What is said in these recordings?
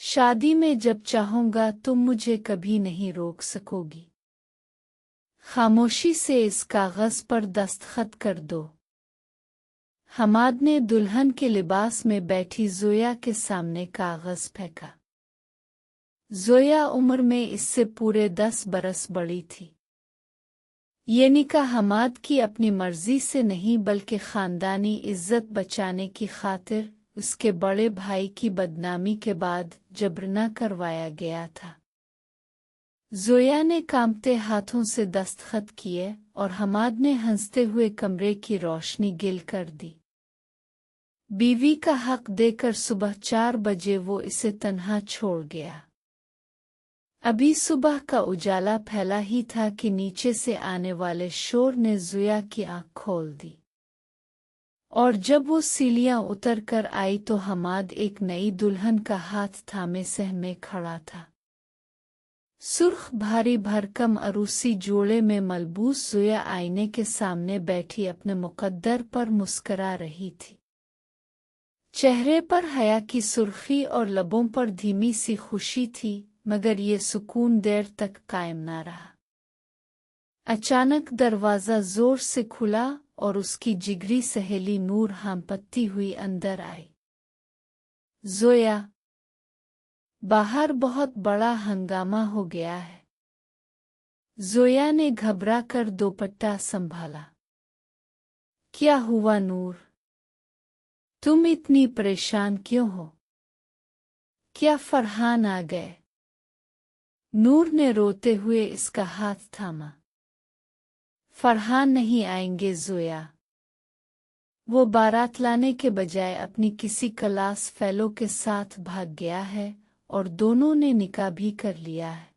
शादी में जब चाहूँगा तुम मुझे कभी नहीं रोक सकोगी। खामोशी से इस कागज़ पर दस्तखत कर दो। हमाद ने दुल्हन के लिबास में बैठी ज़ोया के सामने कागज़ फेंका। ज़ोया उम्र में इससे पूरे 10 बरस बड़ी थी। ये निकाह हमाद की अपनी मर्जी से नहीं बल्कि ख़ानदानी इज़्ज़त बचाने की खातिर उसके बड़े भाई की बदनामी के बाद जबरन करवाया गया था। ज़ोया ने कांपते हाथों से दस्तखत किए और हमाद ने हंसते हुए कमरे की रोशनी गिल कर दी। बीवी का हक देकर सुबह 4 बजे वो इसे तन्हा छोड़ गया। अभी सुबह का उजाला फैला ही था कि नीचे से आने वाले शोर ने ज़ोया की आंख खोल दी, और जब वो सीढ़ियां उतर कर आई तो हमाद एक नई दुल्हन का हाथ थामे सहमे खड़ा था। सुर्ख भारी भरकम अरूसी जोड़े में मलबूस ज़ोया आईने के सामने बैठी अपने मुकद्दर पर मुस्करा रही थी। चेहरे पर हया की सुर्खी और लबों पर धीमी सी खुशी थी, मगर ये सुकून देर तक कायम न रहा। अचानक दरवाज़ा ज़ोर से खुला और उसकी जिगरी सहेली नूर हांफती हुई अंदर आई। ज़ोया, बाहर बहुत बड़ा हंगामा हो गया है। ज़ोया ने घबरा कर दोपट्टा संभाला। क्या हुआ नूर? तुम इतनी परेशान क्यों हो? क्या फरहान आ गए? नूर ने रोते हुए इसका हाथ थामा। फरहान नहीं आएंगे ज़ोया। वो बारात लाने के बजाय अपनी किसी क्लास फेलो के साथ भाग गया है और दोनों ने निकाह भी कर लिया है।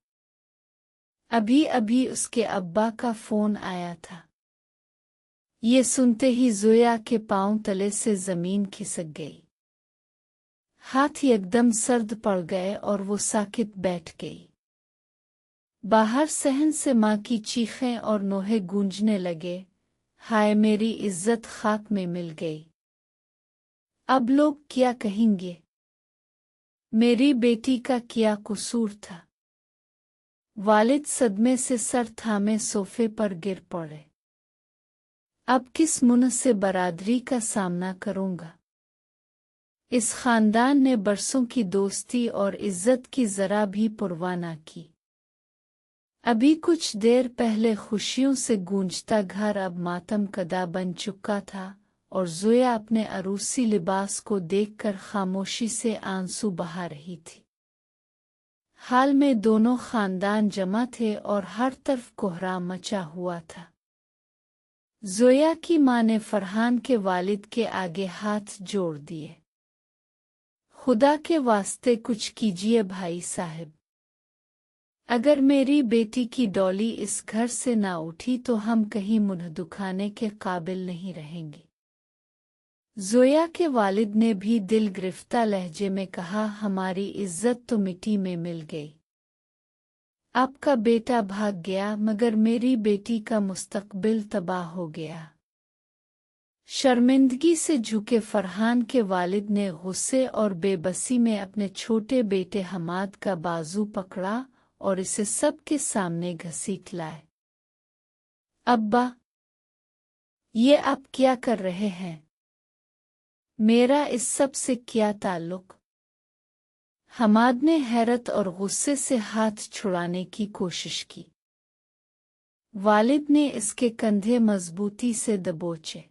अभी अभी उसके अब्बा का फ़ोन आया था। ये सुनते ही ज़ोया के पांव तले से ज़मीन खिसक गई। हाथ एकदम सर्द पड़ गए और वो साकित बैठ गई। बाहर सहन से माँ की चीखें और नोहे गूंजने लगे। हाय मेरी इज्जत खाक में मिल गई। अब लोग क्या कहेंगे? मेरी बेटी का क्या कसूर था? वालिद सदमे से सर थामे सोफे पर गिर पड़े। अब किस मुंह से बरादरी का सामना करूंगा? इस खानदान ने बरसों की दोस्ती और इज्जत की जरा भी परवाह न की। अभी कुछ देर पहले खुशियों से गूंजता घर अब मातम कदा बन चुका था और ज़ोया अपने अरूसी लिबास को देखकर खामोशी से आंसू बहा रही थी। हाल में दोनों खानदान जमा थे और हर तरफ कोहराम मचा हुआ था। ज़ोया की माँ ने फरहान के वालिद के आगे हाथ जोड़ दिए। खुदा के वास्ते कुछ कीजिए भाई साहब। अगर मेरी बेटी की डोली इस घर से ना उठी तो हम कहीं मुंह दुखाने के काबिल नहीं रहेंगे। ज़ोया के वालिद ने भी दिल गिरफ्ता लहजे में कहा, हमारी इज्जत तो मिट्टी में मिल गई। आपका बेटा भाग गया मगर मेरी बेटी का मुस्तकबिल तबाह हो गया। शर्मिंदगी से झुके फरहान के वालिद ने गुस्से और बेबसी में अपने छोटे बेटे हमाद का बाजू पकड़ा और इसे सबके सामने घसीट लाए। अब्बा, ये आप क्या कर रहे हैं? मेरा इस सब से क्या ताल्लुक? हमाद ने हैरत और गुस्से से हाथ छुड़ाने की कोशिश की। वालिद ने इसके कंधे मजबूती से दबोचे।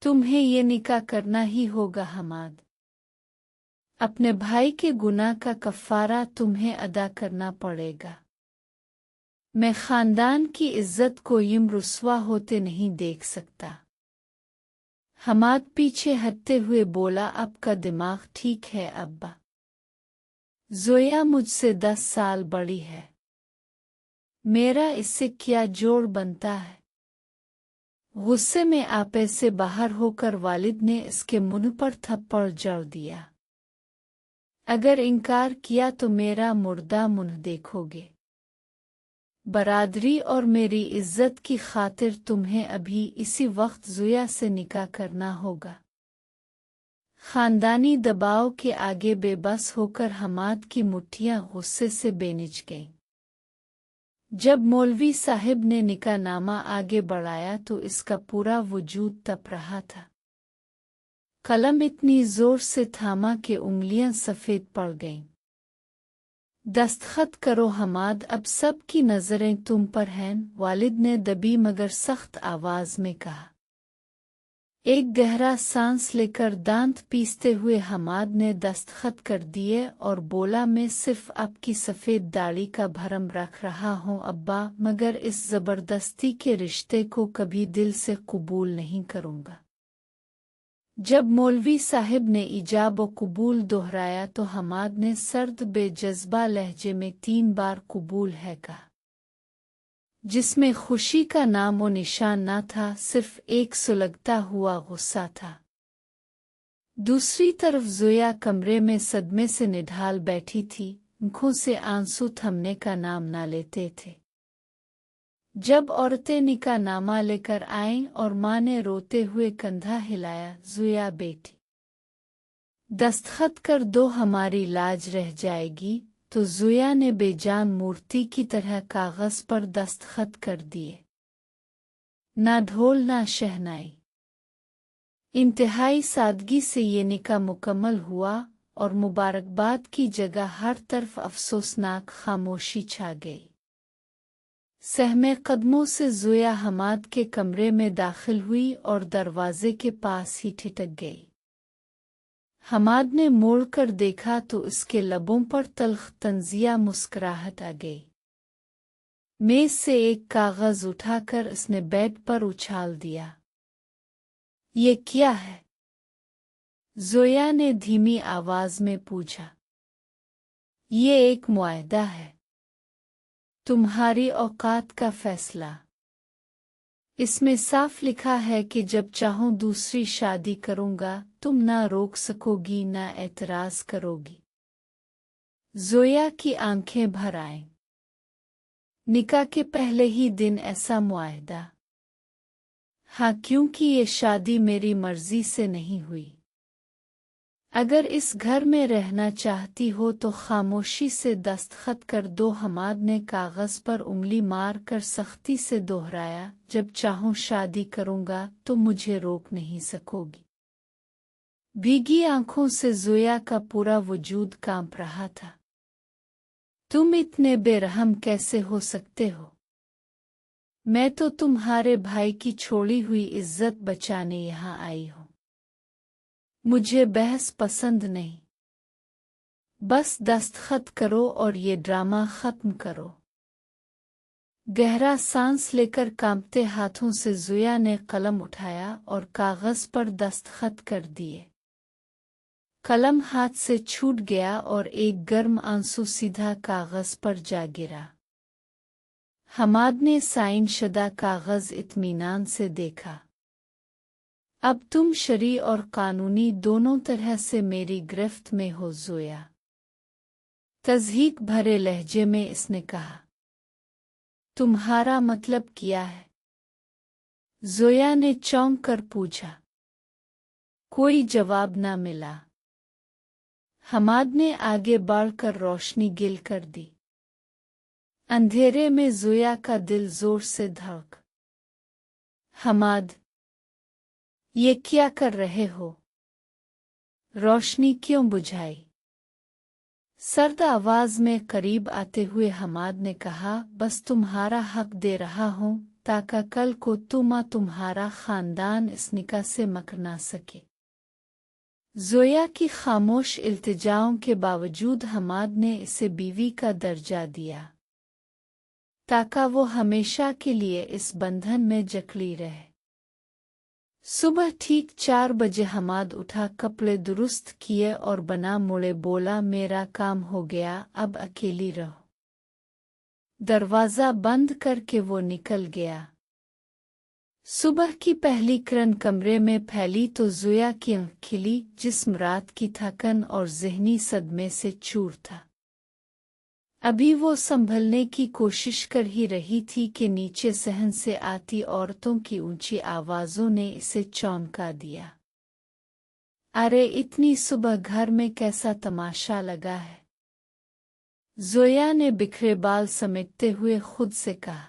तुम्हें ये निकाह करना ही होगा हमाद। अपने भाई के गुनाह का कफ़ारा तुम्हें अदा करना पड़ेगा। मैं खानदान की इज्जत को यूं रुस्वा होते नहीं देख सकता। हमाद पीछे हटते हुए बोला, आपका दिमाग ठीक है अब्बा। ज़ोया मुझसे 10 साल बड़ी है। मेरा इससे क्या जोड़ बनता है? गुस्से में आपे से बाहर होकर वालिद ने इसके मुंह पर थप्पड़ जड़ दिया। अगर इनकार किया तो मेरा मुर्दा मुंह देखोगे। बरादरी और मेरी इज्जत की खातिर तुम्हें अभी इसी वक्त ज़ोया से निकाह करना होगा। खानदानी दबाव के आगे बेबस होकर हमाद की मुट्ठियां गुस्से से बेनिच गईं। जब मौलवी साहिब ने निकाहनामा आगे बढ़ाया तो इसका पूरा वजूद तप रहा था। कलम इतनी जोर से थामा कि उंगलियां सफ़ेद पड़ गईं। दस्तखत करो हमाद, अब सब की नज़रें तुम पर हैं, वालिद ने दबी मगर सख्त आवाज़ में कहा। एक गहरा सांस लेकर दांत पीसते हुए हमाद ने दस्तखत कर दिए और बोला, मैं सिर्फ आपकी सफ़ेद दाढ़ी का भरम रख रहा हूँ अब्बा, मगर इस ज़बरदस्ती के रिश्ते को कभी दिल से कबूल नहीं करूँगा। जब मौलवी साहिब ने इजाब व कबूल दोहराया तो हमाद ने सर्द बेजज़्बा लहजे में 3 बार कबूल है कहा, जिसमें खुशी का नाम और निशान न था, सिर्फ एक सुलगता हुआ गुस्सा था। दूसरी तरफ ज़ोया कमरे में सदमे से निढाल बैठी थी, आँखों से आंसू थमने का नाम न लेते थे। जब औरतें निकाहनामा लेकर आईं और माँ ने रोते हुए कंधा हिलाया, ज़ोया बेटी दस्तखत कर दो, हमारी लाज रह जाएगी, तो ज़ोया ने बेजान मूर्ति की तरह कागज़ पर दस्तखत कर दिए। ना ढोल ना शहनाई, इंतहाई सादगी से ये निकाह मुकम्मल हुआ और मुबारकबाद की जगह हर तरफ अफसोसनाक खामोशी छा गई। सहमे कदमों से ज़ोया हमाद के कमरे में दाखिल हुई और दरवाजे के पास ही ठिठक गई। हमाद ने मोड़कर देखा तो उसके लबों पर तल्ख तंजिया मुस्कुराहट आ गई। मेज से एक कागज़ उठाकर उसने बेड पर उछाल दिया। ये क्या है? ज़ोया ने धीमी आवाज़ में पूछा। ये एक मुआहदा है, तुम्हारी औकात का फैसला। इसमें साफ लिखा है कि जब चाहूं दूसरी शादी करूंगा, तुम ना रोक सकोगी ना एतराज़ करोगी। ज़ोया की आंखें भर आईं। निकाह के पहले ही दिन ऐसा मुआहदा? हाँ, क्योंकि ये शादी मेरी मर्जी से नहीं हुई। अगर इस घर में रहना चाहती हो तो खामोशी से दस्तखत कर दो। हमाद ने कागज़ पर उंगली मार कर सख्ती से दोहराया, जब चाहूं शादी करूंगा तो मुझे रोक नहीं सकोगी। भीगी आंखों से ज़ोया का पूरा वजूद कांप रहा था। तुम इतने बेरहम कैसे हो सकते हो? मैं तो तुम्हारे भाई की छोड़ी हुई इज्जत बचाने यहाँ आई हूँ। मुझे बहस पसंद नहीं। बस दस्तखत करो और ये ड्रामा खत्म करो। गहरा सांस लेकर कांपते हाथों से ज़ोया ने कलम उठाया और कागज़ पर दस्तखत कर दिए। कलम हाथ से छूट गया और एक गर्म आंसू सीधा कागज़ पर जा गिरा। हमाद ने साइन शुदा कागज़ इत्मीनान से देखा। अब तुम शरई और कानूनी दोनों तरह से मेरी गिरफ्त में हो ज़ोया, तज़हीक भरे लहजे में इसने कहा। तुम्हारा मतलब क्या है? ज़ोया ने चौंक कर पूछा। कोई जवाब न मिला। हमाद ने आगे बढ़कर रोशनी गिल कर दी। अंधेरे में ज़ोया का दिल जोर से धड़क। हमाद, ये क्या कर रहे हो? रोशनी क्यों बुझाई? सर्द आवाज में करीब आते हुए हमाद ने कहा, बस तुम्हारा हक दे रहा हूं ताकि कल को तुम्हारा खानदान इस निकाह से मकर ना सके। ज़ोया की खामोश इल्तिजाओं के बावजूद हमाद ने इसे बीवी का दर्जा दिया ताकि वो हमेशा के लिए इस बंधन में जकड़ी रहे। सुबह ठीक 4 बजे हमाद उठा, कपड़े दुरुस्त किए और बना मुड़े बोला, मेरा काम हो गया, अब अकेली रहो। दरवाज़ा बंद करके वो निकल गया। सुबह की पहली किरण कमरे में फैली तो ज़ोया की आँख खिली, जिस्म रात की थकन और ज़हनी सदमे से चूर था। अभी वो संभलने की कोशिश कर ही रही थी कि नीचे सहन से आती औरतों की ऊंची आवाज़ों ने इसे चौंका दिया। अरे इतनी सुबह घर में कैसा तमाशा लगा है। ज़ोया ने बिखरे बाल समेटते हुए खुद से कहा।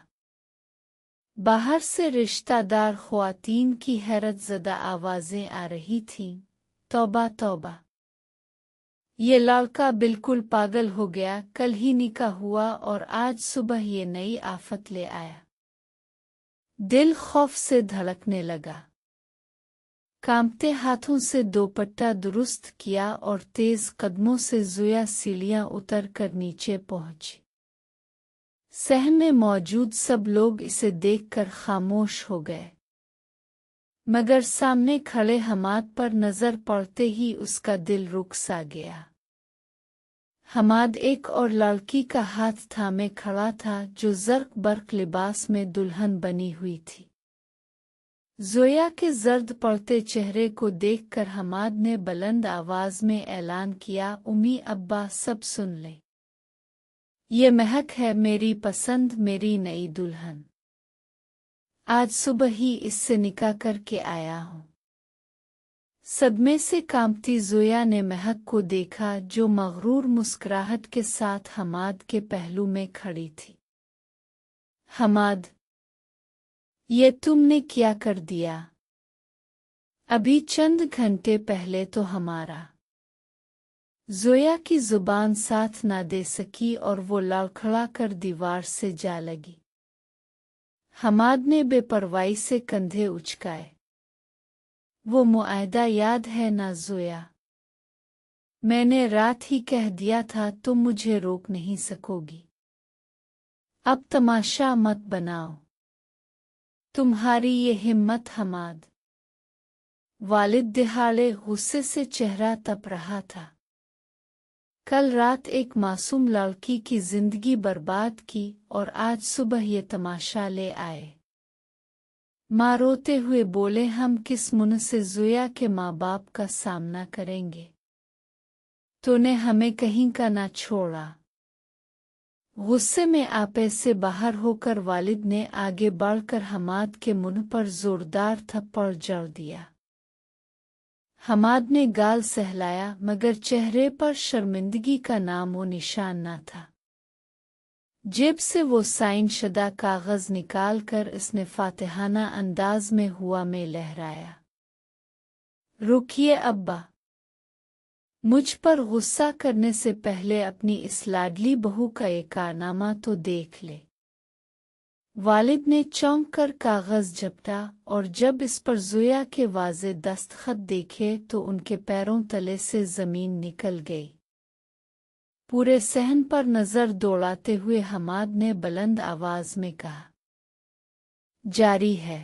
बाहर से रिश्तेदार ख्वातीन की हैरतज़दा आवाज़ें आ रही थीं। तौबा तौबा, ये लड़का बिल्कुल पागल हो गया, कल ही निकाह हुआ और आज सुबह ये नई आफत ले आया। दिल खौफ से धड़कने लगा। कांपते हाथों से दोपट्टा दुरुस्त किया और तेज कदमों से ज़ोया सीढ़ियां उतर कर नीचे पहुंची। सहन में मौजूद सब लोग इसे देखकर खामोश हो गए, मगर सामने खड़े हमाद पर नजर पड़ते ही उसका दिल रुक सा गया। हमाद एक और लड़की का हाथ थामे खड़ा था जो जर्क बर्क लिबास में दुल्हन बनी हुई थी। ज़ोया के जर्द पड़ते चेहरे को देखकर हमाद ने बुलंद आवाज में ऐलान किया, उम्मी अब्बा सब सुन ले, ये महक है मेरी पसंद, मेरी नई दुल्हन। आज सुबह ही इससे निकाह करके आया हूँ। सदमे से कांपती ज़ोया ने महक को देखा जो मगरूर मुस्कुराहट के साथ हमाद के पहलू में खड़ी थी। हमाद, ये तुमने क्या कर दिया? अभी चंद घंटे पहले तो हमारा। ज़ोया की जुबान साथ ना दे सकी और वो लड़खड़ा कर दीवार से जा लगी। हमाद ने बेपरवाही से कंधे उचकाए। वो मुआहदा याद है ना ज़ोया? मैंने रात ही कह दिया था तुम मुझे रोक नहीं सकोगी। अब तमाशा मत बनाओ। तुम्हारी ये हिम्मत हमाद। वालिद दिहाड़े गुस्से से चेहरा तप रहा था। कल रात एक मासूम लड़की की जिंदगी बर्बाद की और आज सुबह ये तमाशा ले आए। माँ रोते हुए बोले, हम किस मुंह से ज़ोया के माँ बाप का सामना करेंगे? तूने हमें कहीं का ना छोड़ा। गुस्से में आपे से बाहर होकर वालिद ने आगे बढ़कर हमाद के मुंह पर जोरदार थप्पड़ जड़ दिया। हमाद ने गाल सहलाया मगर चेहरे पर शर्मिंदगी का नामो निशान न था। जेब से वो साइन शुदा कागज निकालकर इसने फातिहाना अंदाज में हुआ में लहराया। रुकिए अब्बा, मुझ पर गुस्सा करने से पहले अपनी इस लाडली बहू का ये कारनामा तो देख ले। वालिद ने चौंक कर कागज झपटा और जब इस पर ज़ोया के वाज़े दस्तखत देखे तो उनके पैरों तले से ज़मीन निकल गई। पूरे सहन पर नज़र दौड़ाते हुए हमाद ने बुलंद आवाज में कहा, जारी है।